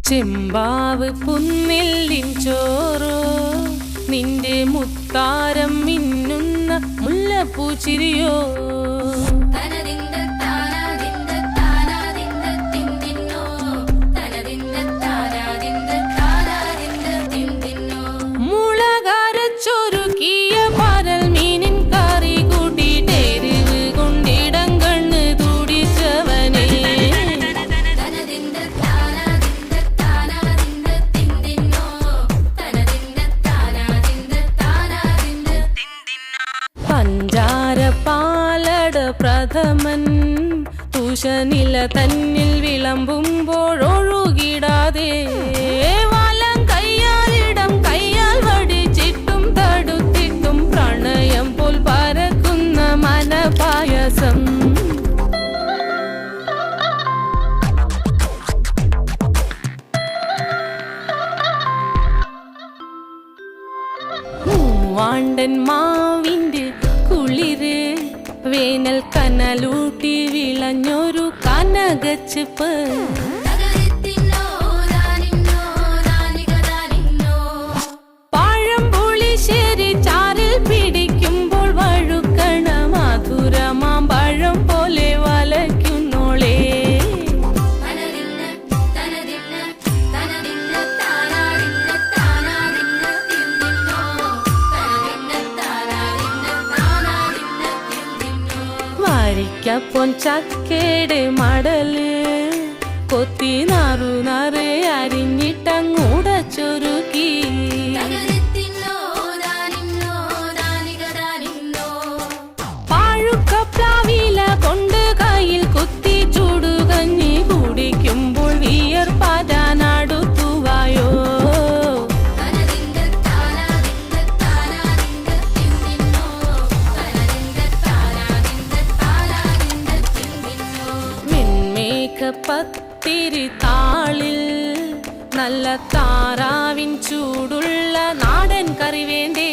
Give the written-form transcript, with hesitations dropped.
ചെമ്പാവ് പുന്നില്ലിൻ ചോറോ നിന്റെ മുത്താരം മിന്നുന്ന മുല്ലപ്പൂച്ചിരിയോ മുളകരച്ചൊരുക്കിയ പരൽ മീനിൻ കറി കൂട്ടിയിട്ട് എരിവ് കൊണ്ടിടം കണ്ണ് തുടിച്ചവനേ പഞ്ചാര പാലട പ്രഥമൻ തുഷനില തന്നിൽ വിളമ്പുമ്പോഴൊഴുകിടാതെ വലം കയ്യാലിടം കയ്യാൽ വടിച്ചിട്ടും തടുത്തിട്ടും പ്രണയം പോൽ പരക്കുന്ന മനപായസം മൂവാണ്ടൻ മാവിൻ്റെ കുളിര് വേനൽ കനലൂട്ടി വിളഞ്ഞൊരു കനകച്ചിപ്പ് പഴംപുളിശ്ശേരി ചാറിൽ പിടിക്കുമ്പോൾ വഴുക്കണ മധുരമാം പഴം പോലെ വലയ്ക്കുന്നോളേ വരിക്കപ്പൊൻ ചക്കേടെ മടല് കൊത്തി നാറു നാറ് അരിഞ്ഞിട്ടങ്ങൂടച്ചൊരുക്കി പാഴുക്കപ്ലാവില കൊണ്ട് കയ്യിൽ കുത്തി ചൂടുകഞ്ഞി കുടിക്കുമ്പോൾ വിയർപ്പാറ്റാനടുത്തുവായോ പത്തിരി താളിൽ നല്ല താറാവിൻ ചൂടുള്ള നാടൻ കറി വേണ്ടേ